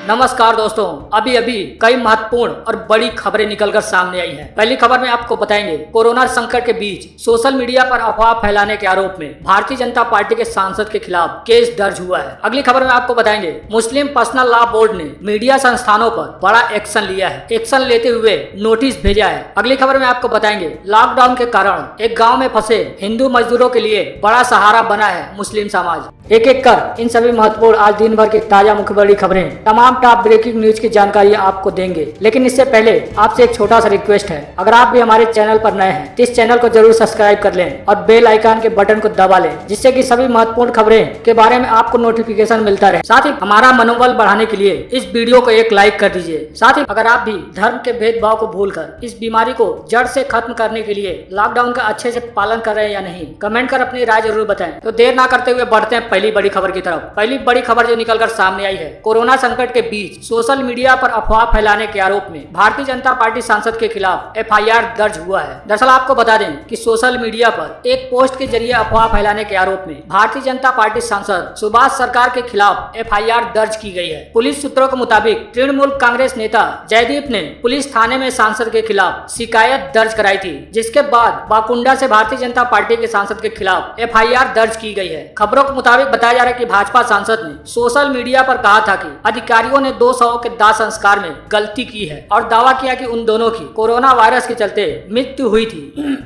नमस्कार दोस्तों, अभी अभी कई महत्वपूर्ण और बड़ी खबरें निकलकर सामने आई हैं। पहली खबर में आपको बताएंगे, कोरोना संकट के बीच सोशल मीडिया पर अफवाह फैलाने के आरोप में भारतीय जनता पार्टी के सांसद के खिलाफ केस दर्ज हुआ है। अगली खबर में आपको बताएंगे, मुस्लिम पर्सनल लॉ बोर्ड ने मीडिया संस्थानों पर बड़ा एक्शन लिया है। एक्शन लेते हुए नोटिस भेजा है। अगली खबर में आपको बताएंगे, लॉकडाउन के कारण एक गाँव में फंसे हिंदू मजदूरों के लिए बड़ा सहारा बना है मुस्लिम समाज। एक एक कर इन सभी महत्वपूर्ण आज दिन भर की ताजा मुख्य बड़ी खबरें, तमाम टॉप ब्रेकिंग न्यूज की जानकारी आपको देंगे। लेकिन इससे पहले आपसे एक छोटा सा रिक्वेस्ट है, अगर आप भी हमारे चैनल पर नए हैं तो इस चैनल को जरूर सब्सक्राइब कर लें और बेल आइकन के बटन को दबा लें, जिससे कि सभी महत्वपूर्ण खबरें के बारे में आपको नोटिफिकेशन मिलता रहे। साथ ही हमारा मनोबल बढ़ाने के लिए इस वीडियो को एक लाइक कर दीजिए। साथ ही अगर आप भी धर्म के भेदभाव को भूलकर इस बीमारी को जड़ से खत्म करने के लिए लॉकडाउन का अच्छे से पालन कर रहे हैं या नहीं, कमेंट कर अपनी राय जरूर बताएं। तो देर ना करते हुए बढ़ते हैं पहली बड़ी खबर की तरफ। पहली बड़ी खबर जो निकलकर सामने आई है, कोरोना संकट के बीच सोशल मीडिया पर अफवाह फैलाने के आरोप में भारतीय जनता पार्टी सांसद के खिलाफ एफआईआर दर्ज हुआ है। दरअसल आपको बता दें कि सोशल मीडिया पर एक पोस्ट के जरिए अफवाह फैलाने के आरोप में भारतीय जनता पार्टी सांसद सुभाष सरकार के खिलाफ एफआईआर दर्ज की गई है। पुलिस सूत्रों के मुताबिक तृणमूल कांग्रेस नेता जयदीप ने पुलिस थाने में सांसद के खिलाफ शिकायत दर्ज कराई थी, जिसके बाद बाकुंडा से भारतीय जनता पार्टी के सांसद के खिलाफ एफआईआर दर्ज की गई है। खबरों के मुताबिक बताया जा रहा है कि भाजपा सांसद ने सोशल मीडिया पर कहा था कि अधिकारियों ने 2 शवों के दाह संस्कार में गलती की है और दावा किया कि उन दोनों की कोरोना वायरस के चलते मृत्यु हुई थी।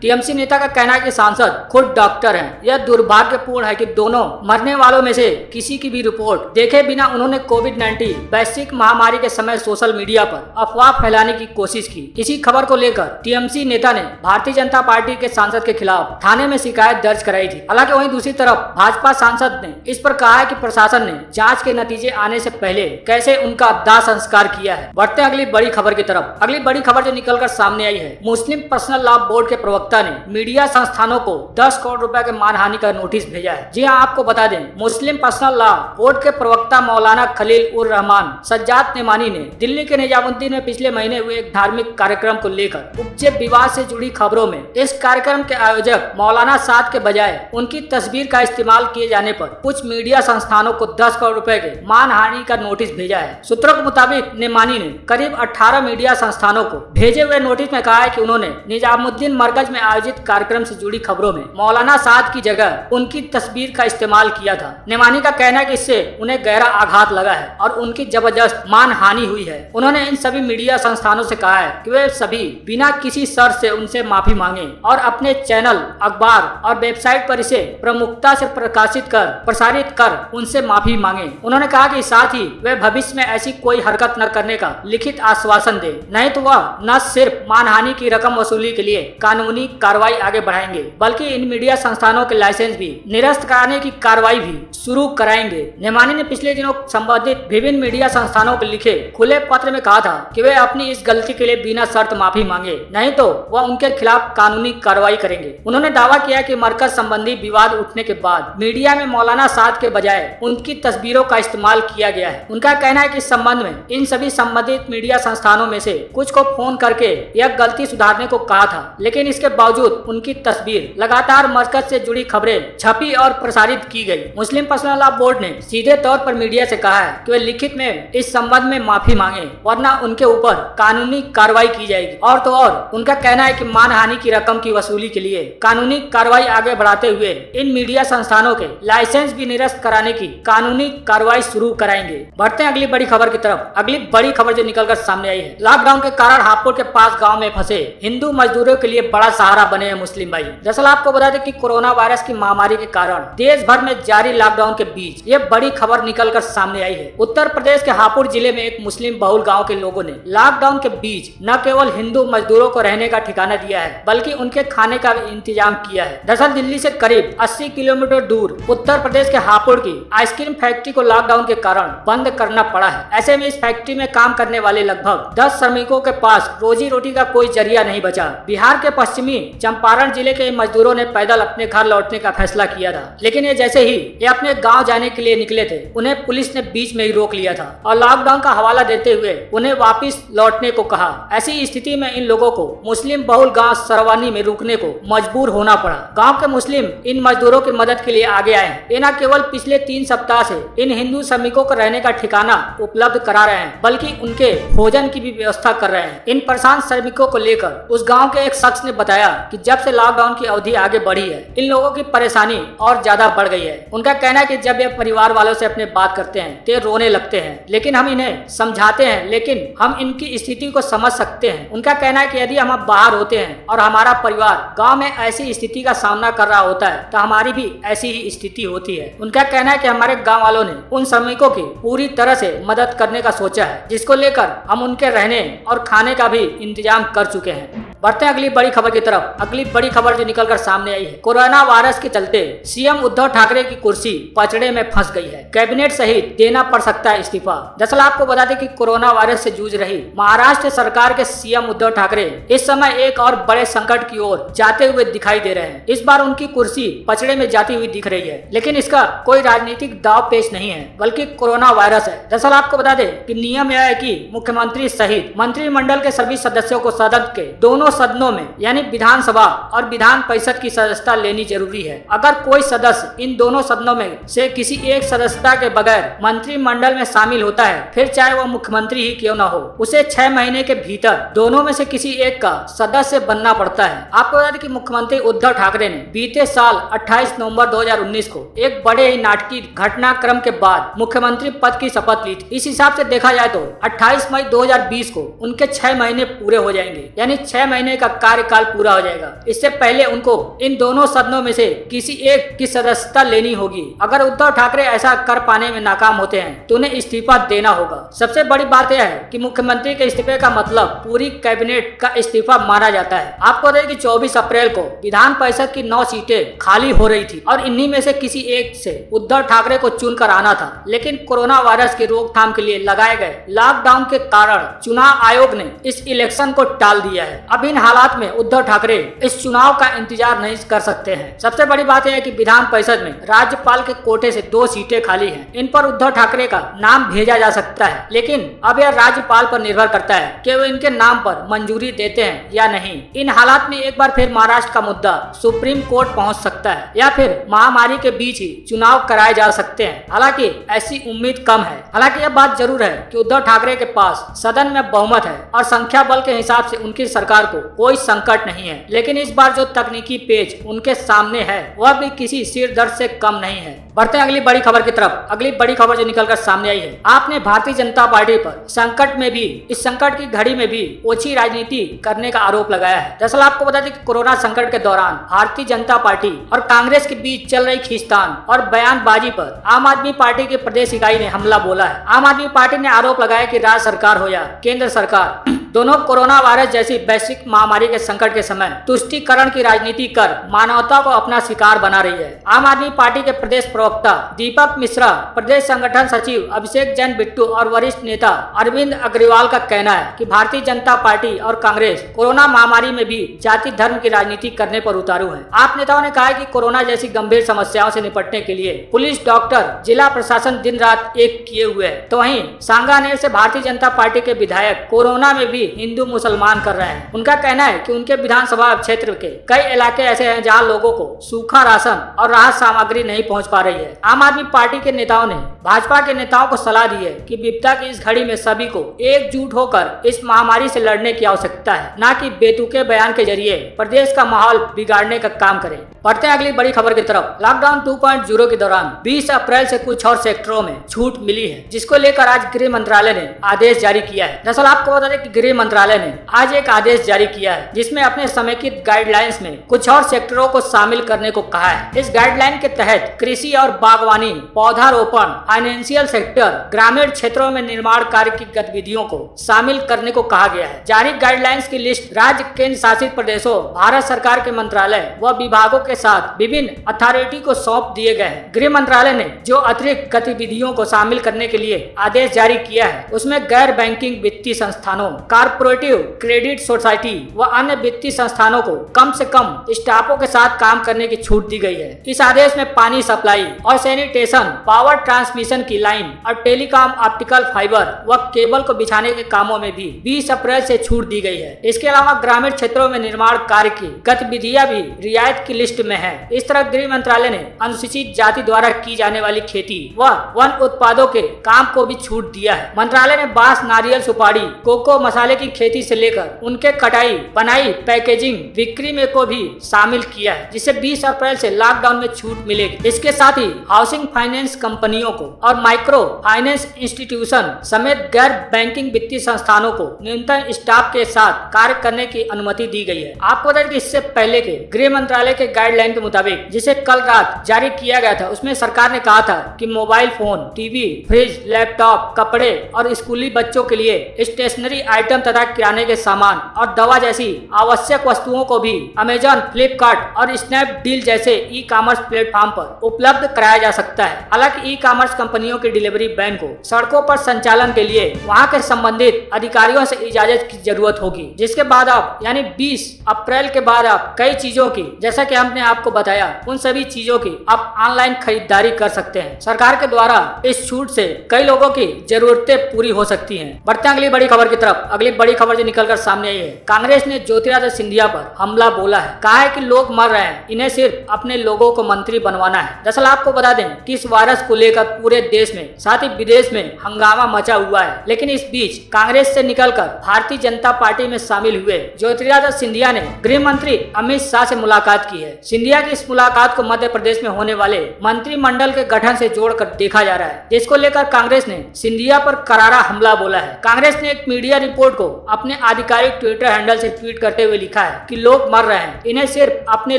टीएमसी नेता का कहना है कि सांसद खुद डॉक्टर हैं। यह दुर्भाग्यपूर्ण है कि दोनों मरने वालों में से किसी की भी रिपोर्ट देखे बिना उन्होंने कोविड-19 वैश्विक महामारी के समय सोशल मीडिया पर अफवाह फैलाने की कोशिश की। इसी खबर को लेकर टीएमसी नेता ने भारतीय जनता पार्टी के सांसद के खिलाफ थाने में शिकायत दर्ज कराई थी। हालांकि वहीं दूसरी तरफ भाजपा सांसद ने इस पर कहा है कि प्रशासन ने जांच के नतीजे आने से पहले कैसे उनका दाह संस्कार किया है। बढ़ते अगली बड़ी खबर की तरफ। अगली बड़ी खबर जो निकलकर सामने आई है, मुस्लिम पर्सनल लॉ बोर्ड के प्रवक्ता ने मीडिया संस्थानों को 10 करोड़ रुपए के मानहानि का नोटिस भेजा है। जी हां, आपको बता दें, मुस्लिम पर्सनल लॉ बोर्ड के प्रवक्ता मौलाना खलील उर रहमान सज्जाद नेमानी ने दिल्ली के निजामुद्दीन में पिछले महीने हुए एक धार्मिक कार्यक्रम को लेकर उपजे विवाद से जुड़ी खबरों में इस कार्यक्रम के आयोजक मौलाना साद के बजाय उनकी तस्वीर का इस्तेमाल किए जाने पर कुछ मीडिया संस्थानों को 10 करोड़ रुपए के मानहानि का नोटिस भेजा है। सूत्रों के मुताबिक नेमानी ने करीब 18 मीडिया संस्थानों को भेजे हुए नोटिस में कहा है कि उन्होंने निजामुद्दीन मरकज में आयोजित कार्यक्रम से जुड़ी खबरों में मौलाना साद की जगह उनकी तस्वीर का इस्तेमाल किया था। नेमानी का कहना है कि इससे उन्हें गहरा आघात लगा है और उनकी जबरदस्त मानहानि हुई है। उन्होंने इन सभी मीडिया संस्थानों से कहा है कि वे सभी बिना किसी शर्त से उनसे माफी मांगे और अपने चैनल, अखबार और वेबसाइट पर इसे प्रमुखता से प्रसारित कर उनसे माफी मांगे। उन्होंने कहा कि साथ ही वे भविष्य में ऐसी कोई हरकत न करने का लिखित आश्वासन दे, नहीं तो वह न सिर्फ मानहानि की रकम वसूली के लिए कानूनी कार्रवाई आगे बढ़ाएंगे, बल्कि इन मीडिया संस्थानों के लाइसेंस भी निरस्त कराने की कार्रवाई भी शुरू कराएंगे। नेमानी ने पिछले दिनों संबंधित विभिन्न मीडिया संस्थानों को लिखे खुले पत्र में कहा था कि वे अपनी इस गलती के लिए बिना शर्त माफी मांगे, नहीं तो वह उनके खिलाफ कानूनी कार्रवाई करेंगे। उन्होंने दावा किया कि मरकज संबंधी विवाद उठने के बाद मीडिया में मौलाना साद के बजाय उनकी तस्वीरों का इस्तेमाल किया गया है। उनका कहना है कि इस संबंध में इन सभी संबंधित मीडिया संस्थानों में से कुछ को फोन करके यह गलती सुधारने को कहा था, लेकिन इसके बावजूद उनकी तस्वीर लगातार मरकज से जुड़ी खबरें छपी और प्रसारित की गई। मुस्लिम पर्सनल लॉ बोर्ड ने सीधे तौर पर मीडिया से कहा है कि वे लिखित में इस संबंध में माफी मांगे, वरना उनके ऊपर कानूनी कार्रवाई की जाएगी। और तो और उनका कहना है कि मानहानि की रकम की वसूली के लिए कानूनी कार्रवाई आगे बढ़ाते हुए इन मीडिया संस्थानों के लाइसेंस भी निरस्त कराने की कानूनी कार्रवाई शुरू कराएंगे। बढ़ते हैं अगली बड़ी खबर की तरफ। अगली बड़ी खबर जो निकलकर सामने आई है, लॉकडाउन के कारण हापुड़ के पास गांव में फंसे हिंदू मजदूरों के लिए बड़ा सहारा बने हैं मुस्लिम भाई। दरअसल आपको बता दें कि कोरोना वायरस की महामारी के कारण देश भर में जारी लॉकडाउन के बीच ये बड़ी खबर निकलकर सामने आई है। उत्तर प्रदेश के हापुड़ जिले में एक मुस्लिम बहुल गाँव के लोगों ने लॉकडाउन के बीच न केवल हिंदू मजदूरों को रहने का ठिकाना दिया है, बल्कि उनके खाने का भी इंतजाम किया है। दरअसल दिल्ली से करीब 80 किलोमीटर दूर उत्तर प्रदेश के हापुड़ की आइसक्रीम फैक्ट्री को लॉकडाउन के कारण बंद करना पड़ा है। ऐसे में इस फैक्ट्री में काम करने वाले लगभग 10 श्रमिकों के पास रोजी रोटी का कोई जरिया नहीं बचा। बिहार के पश्चिमी चंपारण जिले के मजदूरों ने पैदल अपने घर लौटने का फैसला किया था, लेकिन ये जैसे ही ये अपने गाँव जाने के लिए निकले थे, उन्हें पुलिस ने बीच में ही रोक लिया था और लॉकडाउन का हवाला देते हुए उन्हें वापिस लौटने को कहा। ऐसी स्थिति में इन लोगों को मुस्लिम बहुल गाँव सरवानी में रुकने को मजबूर होना पड़ा। गाँव के मुस्लिम इन मजदूरों की मदद के लिए आगे आए। ये न केवल पिछले 3 सप्ताह से इन हिंदू श्रमिकों को रहने का ठिकाना उपलब्ध करा रहे हैं, बल्कि उनके भोजन की भी व्यवस्था कर रहे हैं। इन परेशान श्रमिकों को लेकर उस गांव के एक शख्स ने बताया कि जब से लॉकडाउन की अवधि आगे बढ़ी है, इन लोगों की परेशानी और ज्यादा बढ़ गई है। उनका कहना है कि जब ये परिवार वालों से अपने बात करते हैं तो रोने लगते हैं, लेकिन हम इन्हें समझाते हैं, लेकिन हम इनकी स्थिति को समझ सकते हैं। उनका कहना है कि यदि हम बाहर होते हैं और हमारा परिवार गाँव में ऐसी स्थिति का सामना कर रहा होता है तो हमारी भी ऐसी ही स्थिति होती है। उनका कहना है कि हमारे गाँव वालों ने उन श्रमिकों की पूरी तरह से मदद करने का सोचा है, जिसको लेकर हम उनके रहने और खाने का भी इंतजाम कर चुके हैं। बढ़ते हैं अगली बड़ी खबर की तरफ। अगली बड़ी खबर जो निकलकर सामने आई है, कोरोना वायरस के चलते सीएम उद्धव ठाकरे की कुर्सी पचड़े में फंस गई है। कैबिनेट सहित देना पड़ सकता है इस्तीफा। दरअसल आपको बता दें कि कोरोना वायरस से जूझ रही महाराष्ट्र सरकार के सीएम उद्धव ठाकरे इस समय एक और बड़े संकट की ओर जाते हुए दिखाई दे रहे हैं। इस बार उनकी कुर्सी पचड़े में जाती हुई दिख रही है, लेकिन इसका कोई राजनीतिक दाव पेश नहीं है, बल्कि कोरोना वायरस है। दरअसल आपको बता दें कि नियम यह है कि मुख्यमंत्री सहित मंत्रिमंडल के सभी सदस्यों को सदन के दोनों सदनों में यानी विधानसभा और विधान परिषद की सदस्यता लेनी जरूरी है। अगर कोई सदस्य इन दोनों सदनों में से किसी एक सदस्यता के बगैर मंत्रिमंडल में शामिल होता है, फिर चाहे वो मुख्यमंत्री ही क्यों न हो, उसे 6 महीने के भीतर दोनों में से किसी एक का सदस्य बनना पड़ता है। आपको बता दें कि मुख्यमंत्री उद्धव ठाकरे ने बीते साल 28 नवंबर 2019 को एक बड़े ही नाटकीय घटनाक्रम के बाद मुख्यमंत्री पद की शपथ ली थी। इस हिसाब से देखा जाए तो 28 मई 2020 को उनके 6 महीने पूरे हो जाएंगे, यानी 6 महीने का कार्यकाल पूरा हो जाएगा। इससे पहले उनको इन दोनों सदनों में से किसी एक की सदस्यता लेनी होगी। अगर उद्धव ठाकरे ऐसा कर पाने में नाकाम होते हैं तो उन्हें इस्तीफा देना होगा। सबसे बड़ी बात यह है कि मुख्यमंत्री के इस्तीफे का मतलब पूरी कैबिनेट का इस्तीफा माना जाता है। आपको बता दें कि 24 अप्रैल को विधान परिषद की 9 सीटें खाली हो रही थी और इन्हीं में से किसी एक से उद्धव ठाकरे को चुनकर आना था, लेकिन कोरोना वायरस की रोकथाम के लिए लगाए गए लॉकडाउन के कारण चुनाव आयोग ने इस इलेक्शन को टाल दिया है। अब इन हालात में उद्धव ठाकरे इस चुनाव का इंतजार नहीं कर सकते हैं। सबसे बड़ी बात यह है कि विधान परिषद में राज्यपाल के कोटे से 2 सीटें खाली हैं। इन पर उद्धव ठाकरे का नाम भेजा जा सकता है, लेकिन अब यह राज्यपाल पर निर्भर करता है कि वो इनके नाम पर मंजूरी देते हैं या नहीं। इन हालात में एक बार फिर महाराष्ट्र का मुद्दा सुप्रीम कोर्ट पहुंच सकता है या फिर महामारी के बीच ही चुनाव कराए जा सकते हैं। हालांकि ऐसी उम्मीद कम है। हालांकि यह बात जरूर है कि उद्धव ठाकरे के पास सदन में बहुमत है और संख्या बल के हिसाब से उनकी सरकार को कोई संकट नहीं है, लेकिन इस बार जो तकनीकी पेच उनके सामने है वह भी किसी सिर दर्द से कम नहीं है। बढ़ते हैं अगली बड़ी खबर की तरफ। अगली बड़ी खबर जो निकलकर सामने आई है, आपने भारतीय जनता पार्टी पर संकट में भी, इस संकट की घड़ी में भी ओछी राजनीति करने का आरोप लगाया है। दरअसल आपको बता दें कि कोरोना संकट के दौरान भारतीय जनता पार्टी और कांग्रेस के बीच चल रही खींचतान और बयानबाजी पर आम आदमी पार्टी की प्रदेश इकाई ने हमला बोला है। आम आदमी पार्टी ने आरोप लगाया कि राज्य सरकार हो या केंद्र सरकार दोनों कोरोना वायरस जैसी वैश्विक महामारी के संकट के समय तुष्टीकरण की राजनीति कर मानवता को अपना शिकार बना रही है। आम आदमी पार्टी के प्रदेश प्रवक्ता दीपक मिश्रा, प्रदेश संगठन सचिव अभिषेक जैन बिट्टू और वरिष्ठ नेता अरविंद अग्रवाल का कहना है कि भारतीय जनता पार्टी और कांग्रेस कोरोना महामारी में भी जाति धर्म की राजनीति करने पर उतारू है। आप नेताओं ने कहा है कि कोरोना जैसी गंभीर समस्याओं से निपटने के लिए पुलिस, डॉक्टर, जिला प्रशासन दिन रात एक किए हुए है, तो वहीं सांगानेर से भारतीय जनता पार्टी के विधायक कोरोना में भी हिंदू मुसलमान कर रहे हैं। उनका कहना है कि उनके विधानसभा क्षेत्र के कई इलाके ऐसे हैं जहां लोगों को सूखा राशन और राहत सामग्री नहीं पहुंच पा रही है। आम आदमी पार्टी के नेताओं ने भाजपा के नेताओं को सलाह दी है कि विपदा की इस घड़ी में सभी को एकजुट होकर इस महामारी से लड़ने की आवश्यकता है, न कि बेतुके बयान के जरिए प्रदेश का माहौल बिगाड़ने का काम करें। बढ़ते हैं अगली बड़ी खबर की तरफ। लॉकडाउन 2.0 के दौरान 20 अप्रैल से कुछ और सेक्टरों में छूट मिली है, जिसको लेकर आज गृह मंत्रालय ने आदेश जारी किया है। दरअसल आपको बता दें कि गृह मंत्रालय ने आज एक आदेश जारी किया है, जिसमें अपने समेकित गाइडलाइंस में कुछ और सेक्टरों को शामिल करने को कहा है। इस गाइडलाइन के तहत कृषि और बागवानी, पौधारोपण, फाइनेंशियल सेक्टर, ग्रामीण क्षेत्रों में निर्माण कार्य की गतिविधियों को शामिल करने को कहा गया है। जारी गाइडलाइंस की लिस्ट राज्य, केंद्र शासित प्रदेशों, भारत सरकार के मंत्रालय व विभागों के साथ विभिन्न अथॉरिटी को सौंप दिए गए हैं। गृह मंत्रालय ने जो अतिरिक्त गतिविधियों को शामिल करने के लिए आदेश जारी किया है, उसमें गैर बैंकिंग वित्तीय संस्थानों, कारपोरेटिव क्रेडिट सोसाइटी व अन्य वित्तीय संस्थानों को कम से कम स्टाफों के साथ काम करने की छूट दी गई है। इस आदेश में पानी सप्लाई और सैनिटेशन, पावर ट्रांसमिशन की लाइन और टेलीकॉम ऑप्टिकल फाइबर व केबल को बिछाने के कामों में भी 20 अप्रैल से छूट दी गई है। इसके अलावा ग्रामीण क्षेत्रों में निर्माण कार्य की गतिविधियां भी रियायत की लिस्ट में है। इस तरह गृह मंत्रालय ने अनुसूचित जाति द्वारा की जाने वाली खेती व वन उत्पादों के काम को भी छूट दिया है। मंत्रालय ने बांस, नारियल, सुपारी, कोको, मसाले की खेती से लेकर उनके कटाई, बनाई, पैकेजिंग, बिक्री में को भी शामिल किया है, जिससे 20 अप्रैल से लॉकडाउन में छूट मिलेगी। इसके साथ ही हाउसिंग फाइनेंस कंपनियों को और माइक्रो फाइनेंस इंस्टीट्यूशन समेत गैर बैंकिंग वित्तीय संस्थानों को न्यूनतम स्टाफ के साथ कार्य करने की अनुमति दी गई है। आपको बता दें कि इससे पहले के गृह मंत्रालय के गाइडलाइन के मुताबिक, जिसे कल रात जारी किया गया था, उसमें सरकार ने कहा था कि mobile phone, TV, fridge, laptop, कपड़े और स्कूली बच्चों के लिए स्टेशनरी आइटम तथा किराने के सामान और दवा जैसी आवश्यक वस्तुओं को भी अमेजॉन, फ्लिपकार्ट और स्नैपडील जैसे ई कॉमर्स प्लेटफॉर्म पर उपलब्ध कराया जा सकता है। हालांकि ई कॉमर्स कंपनियों के डिलीवरी वैन को सड़कों पर संचालन के लिए वहां के संबंधित अधिकारियों से इजाजत की जरूरत होगी, जिसके बाद आप यानी 20 अप्रैल के बाद आप कई चीजों की, जैसा कि हमने आपको बताया, उन सभी चीजों की आप ऑनलाइन खरीदारी कर सकते हैं। सरकार के द्वारा इस छूट से कई लोगों की जरूरतें पूरी हो सकती हैं। बढ़ते हैं अगली बड़ी खबर की तरफ। अगली बड़ी खबर जो निकलकर सामने आई है, कांग्रेस ने ज्योतिरादित्य सिंधिया पर हमला बोला है। कहा है कि लोग मर रहे हैं, इन्हें सिर्फ अपने लोगों को मंत्री बनवाना है। दरअसल आपको बता दें कि इस वायरस को लेकर पूरे देश में, साथ ही विदेश में हंगामा मचा हुआ है। लेकिन इस बीच कांग्रेस से निकलकर भारतीय जनता पार्टी में शामिल हुए ज्योतिरादित्य सिंधिया ने गृह मंत्री अमित शाह से मुलाकात की है। सिंधिया की इस मुलाकात को मध्य प्रदेश में होने वाले मंत्रिमंडल के गठन से जोड़कर देखा जा रहा है, जिसको लेकर कांग्रेस ने सिंधिया पर करारा हमला बोला है। कांग्रेस ने एक मीडिया रिपोर्ट को अपने आधिकारिक ट्विटर हैंडल से ट्वीट करते हुए लिखा है कि लोग मर रहे हैं, इन्हें सिर्फ अपने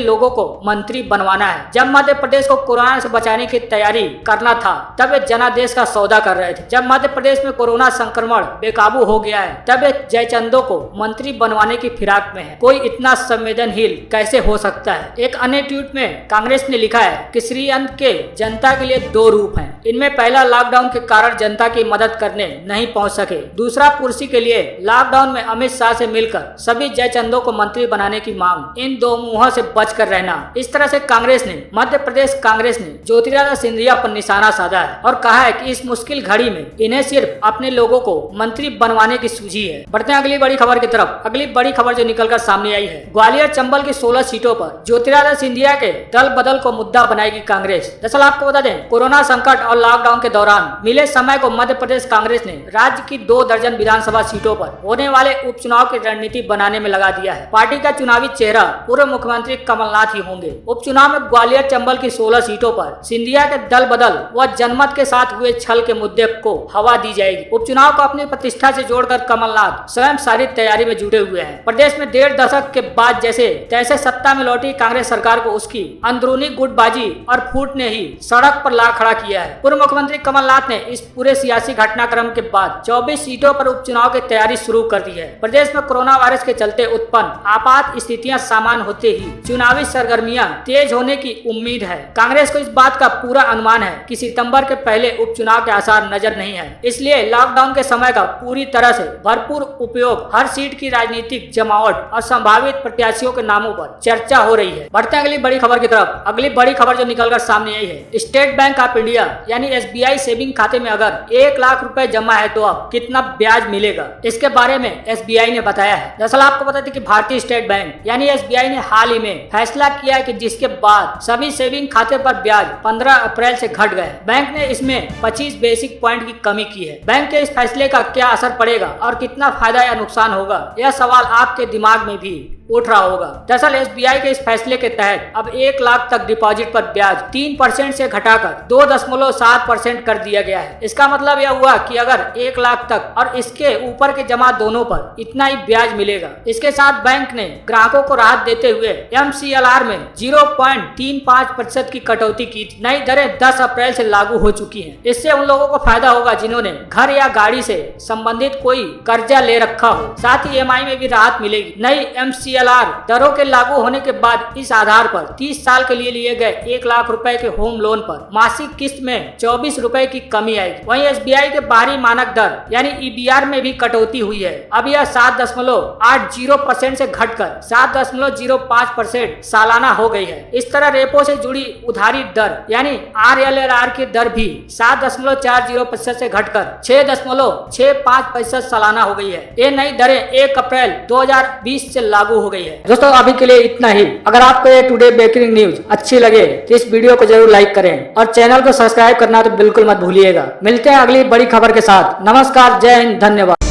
लोगों को मंत्री बनवाना है। जब मध्य प्रदेश को कोरोना से बचाने की तैयारी करना था, तब वे जनादेश का सौदा कर रहे थे। जब मध्य प्रदेश में कोरोना संक्रमण बेकाबू हो गया है, तब वे जयचंदों को मंत्री बनवाने की फिराक में है। कोई इतना संवेदनहीन कैसे हो सकता है। एक अन्य ट्वीट में कांग्रेस ने लिखा है कि श्री अंत के जनता के लिए दो रूप हैं। इनमें पहला, लॉकडाउन के कारण जनता की मदद करने नहीं पहुंच सके। दूसरा, कुर्सी के लिए लॉकडाउन में अमित शाह से मिलकर सभी जयचंदों को मंत्री बनाने की मांग। इन दो मुंहों से बचकर रहना। इस तरह से कांग्रेस ने, मध्य प्रदेश कांग्रेस ने ज्योतिरादित्य सिंधिया पर निशाना साधा है और कहा है कि इस मुश्किल घड़ी में इन्हें सिर्फ अपने लोगों को मंत्री बनवाने की सूझी है। बढ़ते हैं अगली बड़ी खबर की तरफ। अगली बड़ी खबर जो निकलकर सामने आई है, ग्वालियर चंबल की 16 सीटों पर ज्योतिरादित्य सिंधिया के दल बदल को मुद्दा बनाएगी कांग्रेस। दरअसल आपको बता दें, कोरोना संकट और लॉकडाउन के दौरान मिले समय को मध्य प्रदेश कांग्रेस ने राज्य की 2 दर्जन विधानसभा सीटों पर होने वाले उपचुनाव की रणनीति बनाने में लगा दिया है। पार्टी का चुनावी चेहरा पूर्व मुख्यमंत्री कमलनाथ ही होंगे। उपचुनाव में ग्वालियर चंबल की 16 सीटों पर सिंधिया के दल बदल व जनमत के साथ हुए छल के मुद्दे को हवा दी जाएगी। उपचुनाव को अपनी प्रतिष्ठा से जोड़कर कमलनाथ स्वयं सारी तैयारी में जुटे हुए हैं। प्रदेश में 1.5 दशक के बाद जैसे तैसे सत्ता में लौटी कांग्रेस सरकार को उसकी अंदरूनी गुटबाजी और फूट ने ही सड़क पर ला खड़ा किया है। पूर्व मुख्यमंत्री कमलनाथ ने इस पूरे सियासी घटनाक्रम के बाद 24 सीटों पर उपचुनाव की तैयारी शुरू कर दी है। प्रदेश में कोरोना वायरस के चलते उत्पन्न आपात स्थितियां सामान्य होते ही चुनावी सरगर्मियां तेज होने की उम्मीद है। कांग्रेस को इस बात का पूरा अनुमान है कि सितंबर के पहले उपचुनाव के आसार नजर नहीं है। इसलिए लॉकडाउन के समय का पूरी तरह से भरपूर उपयोग, हर सीट की राजनीतिक जमावट और संभावित प्रत्याशियों के नामों पर चर्चा हो रही है। बढ़ते हैं अगली बड़ी खबर की तरफ। अगली बड़ी खबर जो निकलकर सामने आई है, स्टेट बैंक ऑफ इंडिया यानी SBI सेविंग खाते में अगर 1 लाख रुपए जमा है तो अब कितना ब्याज मिलेगा, इसके बारे में SBI ने बताया है। दरअसल आपको बता दें कि भारतीय स्टेट बैंक यानी SBI ने हाल ही में फैसला किया है कि जिसके बाद सभी सेविंग खाते पर ब्याज 15 अप्रैल से घट गए। बैंक ने इसमें 25 बेसिक पॉइंट की कमी की है। बैंक के इस फैसले का क्या असर पड़ेगा और कितना फायदा या नुकसान होगा, यह सवाल आपके दिमाग में भी उठ रहा होगा। दरअसल SBI के इस फैसले के तहत अब 1 लाख तक डिपॉजिट पर ब्याज 3% से घटाकर 2.7% कर दिया गया है। इसका मतलब यह हुआ कि अगर 1 लाख तक और इसके ऊपर के जमा दोनों पर इतना ही ब्याज मिलेगा। इसके साथ बैंक ने ग्राहकों को राहत देते हुए MCLR में 0.35% की कटौती की। नई दरें 10 अप्रैल से लागू हो चुकी हैं। इससे उन लोगों को फायदा होगा जिन्होंने घर या गाड़ी से संबंधित कोई कर्जा ले रखा हो। साथ ही EMI में भी राहत मिलेगी। नई MCLR CLR दरों के लागू होने के बाद इस आधार पर 30 साल के लिए गए 1 लाख रुपए के होम लोन पर मासिक किस्त में 24 रुपए की कमी आएगी। वहीं SBI के बाहरी मानक दर यानी EBR में भी कटौती हुई है। अब यह 7.80% से घटकर 7.05% सालाना हो गई है। इस तरह रेपो से जुड़ी उधारी दर यानी RLLR की दर भी 7.40% से घटकर 6.65% सालाना हो गई है। ये नई दरें 1 अप्रैल 2020 से लागू हो गई है। दोस्तों अभी के लिए इतना ही। अगर आपको ये टुडे ब्रेकिंग न्यूज अच्छी लगे तो इस वीडियो को जरूर लाइक करें और चैनल को सब्सक्राइब करना तो बिल्कुल मत भूलिएगा। मिलते हैं अगली बड़ी खबर के साथ। नमस्कार, जय हिंद, धन्यवाद।